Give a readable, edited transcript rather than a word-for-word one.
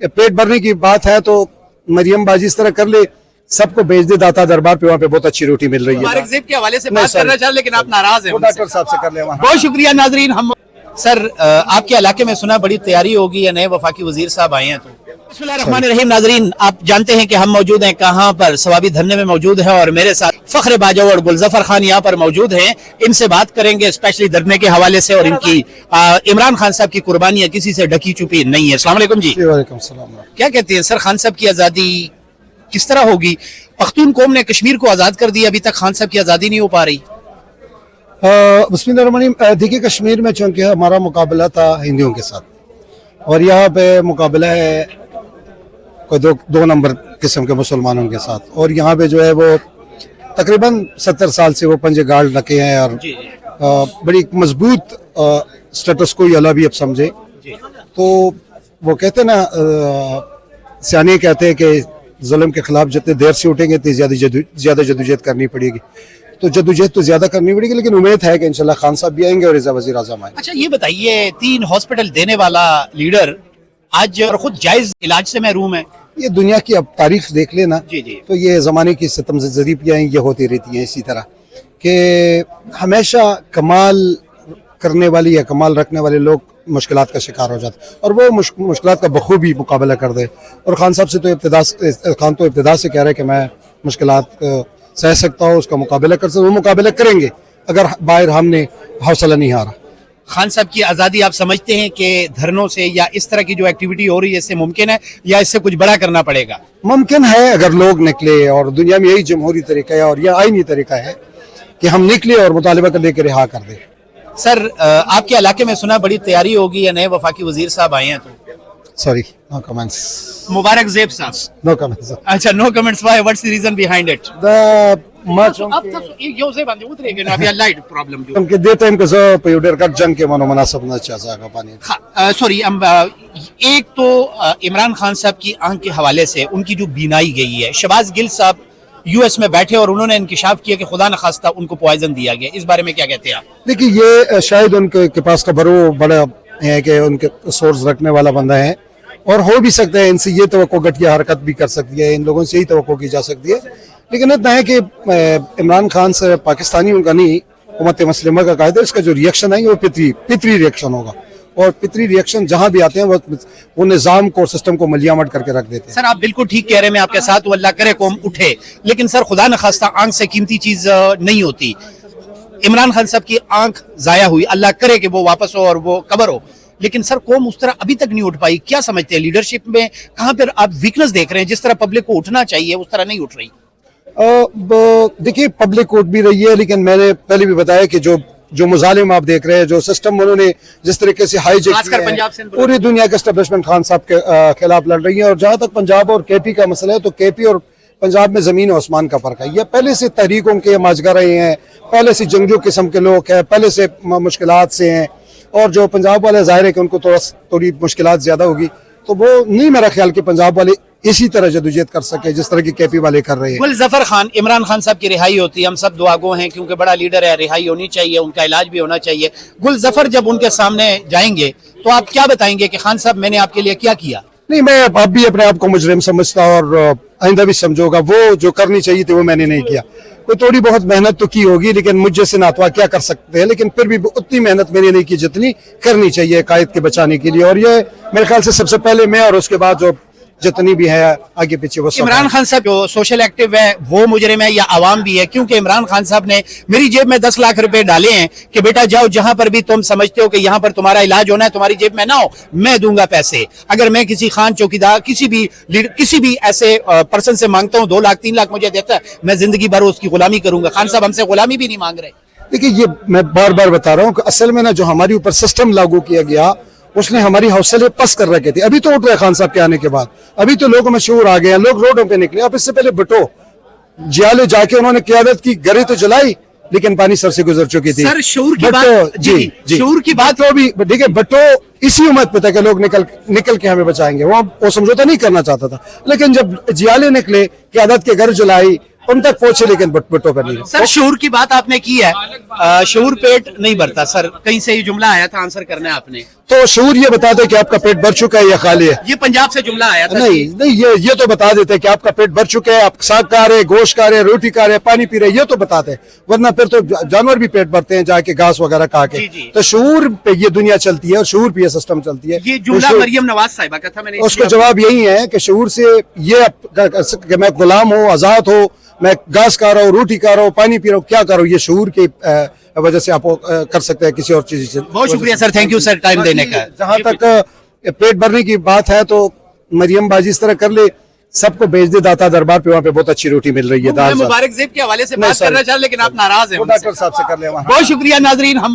पेट भरने की बात है तो मरियम बाजी इस तरह कर ले, सबको भेज दे दाता दरबार पे, वहाँ पे बहुत अच्छी रोटी मिल रही है। मुबारक ज़ेब के हवाले से बात करना चाह, लेकिन आप नाराज हैं उनसे। डॉक्टर साहब से कर ले वहाँ। बहुत शुक्रिया नाजरीन। हम सर आपके इलाके में सुना बड़ी तैयारी होगी या नए वफाकी वजीर साहब आए हैं तो बिस्मिल्लाहिर्रहमानिर्रहीम। नाजरीन आप जानते हैं कि हम मौजूद हैं कहाँ पर, सवाबी धरने में मौजूद हैं और मेरे साथ फख्र बाजवा और गुलजफर खान यहाँ पर मौजूद हैं। इनसे बात करेंगे स्पेशली धरने के हवाले से और इनकी इमरान खान साहब की कुर्बानियाँ किसी से ढकी छुपी नहीं है। अस्सलाम वालेकुम जी। वालेकुम सलाम। क्या कहते हैं सर, खान साहब की आज़ादी किस तरह होगी? पख्तून कौम ने कश्मीर को आज़ाद कर दिया, अभी तक खान साहब की आज़ादी नहीं हो पा रही। बिस्मिल्लाहिर्रहमानिर्रहीम। देखिए कश्मीर में चूंकि हमारा मुकाबला था हिंदुओं के साथ और यहाँ पे मुकाबला है कोई दो नंबर किस्म के मुसलमानों के साथ, और यहाँ पे जो है वो तकरीबन 70 साल से वो पंजे गाड़ रखे हैं और बड़ी मजबूत स्टेटस को अला भी अब समझे। तो वो कहते हैं ना, सियाने कहते हैं कि जुल्म के खिलाफ जितने देर से उठेंगे तो ज्यादा जदोजहद करनी पड़ेगी। तो जदोजहद तो ज्यादा करनी पड़ेगी, लेकिन उम्मीद है कि इंशाल्लाह खान साहब भी आएंगे और वज़ीर आज़म आएंगे। अच्छा ये बताइए, 3 हॉस्पिटल देने वाला लीडर आज और खुद जायज इलाज से महरूम है। ये दुनिया की अब तारीख देख लेना जी जी। तो ये ज़माने की सितम ज़रीबियाँ ये होती रहती हैं इसी तरह कि हमेशा कमाल करने वाली या कमाल रखने वाले लोग मुश्किलात का शिकार हो जाते और वो मुश्किलात का बखूबी मुकाबला कर दे। और खान साहब से तो इब्तिदा से कह रहे हैं कि मैं मुश्किलात सह सकता हूँ, उसका मुकाबला कर सकता हूँ। वो मुकाबला करेंगे अगर बाहर हमने हौसला नहीं हारा। खान साहब की आज़ादी आप समझते हैं कि धरनों से या इस तरह की जो एक्टिविटी हो रही है इससे मुमकिन है या इससे कुछ बड़ा करना पड़ेगा? मुमकिन है अगर लोग निकले, और दुनिया में यही जमहूरी तरीका है और यह आईनी तरीका है कि हम निकले और मुतालिबा कर लेकर रिहा कर दें। सर आपके इलाके में सुना बड़ी तैयारी होगी या नए वफाकी वजीर साहब आए हैं तो sorry no comments. Mubarak Zeb साहब। No comments. अच्छा no comments. Why, what's the reason behind it? Sorry एक तो इमरान खान साहब की आंख के हवाले से उनकी जो बीनाई गई है, शहबाज गिल साहब यूएस में बैठे और उन्होंने इंकिशाफ किया कि खुदा न खास्ता उनको पॉइजन दिया गया, इस बारे में क्या कहते हैं आप? देखिए ये शायद उनके पास खबर वो बड़ा है कि उनके सोर्स रखने वाला बंदा है और हो भी सकता है इनसे ये तवक्को घटिया हरकत भी कर सकती है, इन लोगों से यही तवक्को की जा सकती है। लेकिन इतना है कि इमरान खान से पाकिस्तानी उनका नहीं, उम्मत मुस्लिमा का कायदा, इसका जो रिएक्शन है वो पितरी रिएक्शन होगा और पितरी रिएक्शन जहां भी आते हैं वो निजाम को, सिस्टम को मलियामट करके रख देते हैं। सर आप बिल्कुल ठीक कह रहे हैं, मैं आपके साथ, अल्लाह करे कौम उठे, लेकिन सर खुदा न खास्ता आंख से कीमती चीज नहीं होती। इमरान खान साहब की आंख जाया हुई, अल्लाह करे कि वो वापस हो और वो कबर हो, लेकिन सर कौम उस तरह अभी तक नहीं उठ पाई। क्या समझते हैं लीडरशिप में कहां पर आप वीकनेस देख रहे हैं? जिस तरह पब्लिक को उठना चाहिए उस तरह नहीं उठ रही। देखिए पब्लिक उठ भी रही है, लेकिन मैंने पहले भी बताया कि जो मुजालिम आप देख रहे हैं, जो सिस्टम उन्होंने जिस तरीके से हाईजेक किया है, पूरी दुनिया के एस्टेब्लिशमेंट खान साहब के खिलाफ लड़ रही है। और जहां तक पंजाब और केपी का मसला है तो केपी और पंजाब में जमीन और आसमान का फर्क है। ये पहले से तहरीकों के माजगा रहे हैं, पहले से जंगजू किस्म के लोग हैं, पहले से मुश्किलात से हैं, और जो पंजाब वाले जाहिर है कि उनको थोड़ी मुश्किलात ज्यादा होगी, तो वो नहीं मेरा ख्याल कि पंजाब वाले इसी तरह जदोजहद कर सके जिस तरह की केपी वाले कर रहे हैं। गुलजफर खान, इमरान खान साहब की रिहाई होती है, हम सब दुआगो हैं क्योंकि बड़ा लीडर है, रिहाई होनी चाहिए, उनका इलाज भी होना चाहिए। गुलजफर जब उनके सामने जाएंगे तो आप क्या बताएंगे कि खान साहब मैंने आपके लिए क्या किया? नहीं, मैं अब भी अपने आप को मुजरिम समझता और आइंदा भी समझूंगा। वो जो करनी चाहिए थी वो मैंने नहीं किया। कोई थोड़ी बहुत मेहनत तो की होगी, लेकिन मुझ जैसे नातवा क्या कर सकते हैं, लेकिन फिर भी उतनी मेहनत मैंने नहीं की जितनी करनी चाहिए कायद के बचाने के लिए। और ये मेरे ख्याल से सबसे पहले मैं और उसके बाद जो जितनी भी है आगे पीछे वो। इमरान खान साहब जो सोशल एक्टिव है वो मुजरिम है या आवाम भी है? क्योंकि इमरान खान साहब ने मेरी जेब में 10 लाख रुपए डाले हैं कि बेटा जाओ जहां पर भी तुम समझते हो कि यहाँ पर तुम्हारा इलाज होना है, तुम्हारी जेब में ना हो, मैं दूंगा पैसे। अगर मैं किसी खान चौकीदार किसी भी ऐसे पर्सन से मांगता हूँ 2 लाख 3 लाख मुझे देता है, मैं जिंदगी भर उसकी गुलामी करूंगा। खान साहब हमसे गुलामी भी नहीं मांग रहे। देखिए ये मैं बार बार बता रहा हूँ कि असल में ना जो हमारे ऊपर सिस्टम लागू किया गया उसने हमारी हौसले पस कर रखे थे। अभी तो उठ रहे खान साहब के आने के बाद, अभी तो लोगों में शऊर आ गया, लोग रोडों पे निकले। अब इससे पहले भुट्टो जियाले जाके उन्होंने क़यादत की, गरे तो जलाई लेकिन पानी सर से गुजर चुकी थी। सर शऊर की बात, जी शऊर की बात तो भी देखिए भुट्टो इसी उम्मीद पे था कि लोग निकल के हमें बचाएंगे, वो समझौता नहीं करना चाहता था। लेकिन जब जियाले निकले, क़यादत के घर जलाई, उन तक पहुंचे, लेकिन भुट्टो पर नहीं। सर शऊर की बात आपने की है, शऊर पेट नहीं भरता। सर कहीं से ये जुमला आया था, आंसर करना है आपने। तो शऊर ये बता दे कि आपका पेट भर चुका है या खाली है। ये पंजाब से जुमला आया था। नहीं नहीं, ये तो बता देते हैं कि आपका पेट भर चुके हैं, आप साग खा रहे, गोश्त खा रहे, रोटी खा रहे, पानी पी रहे, ये तो बताते हैं। वरना फिर तो जानवर भी पेट भरते हैं जाके घास वगैरह खा के। जी, जी। तो शऊर पे ये दुनिया चलती है और शऊर पे ये सिस्टम चलती है। ये तो जुमला शऊर- मरियम नवाज साहिबा का था, मैंने उसको इसलिए- जवाब यही है कि शऊर से ये कि मैं गुलाम हूँ, आजाद हो, मैं घास खा रहा हूँ, रोटी खा रहा हूँ, पानी पी रहा हूँ, क्या कर रहा हूँ, ये शऊर की वजह से आप कर सकते हैं किसी और चीज से। बहुत शुक्रिया sir, thank you sir time देने का। जहां तक पेट भरने की बात है तो मरियम बाजी इस तरह कर ले, सबको भेज दे दाता दरबार पे, वहाँ पे बहुत अच्छी रोटी मिल रही है। मैं दाल साथ। मुबारक जेब के हवाले से नहीं, बात सर। करना चाह, लेकिन आप नाराज हैं वो उनसे। डॉक्टर साहब से कर ले वहाँ। बहुत शुक्रिया नाजरीन। हम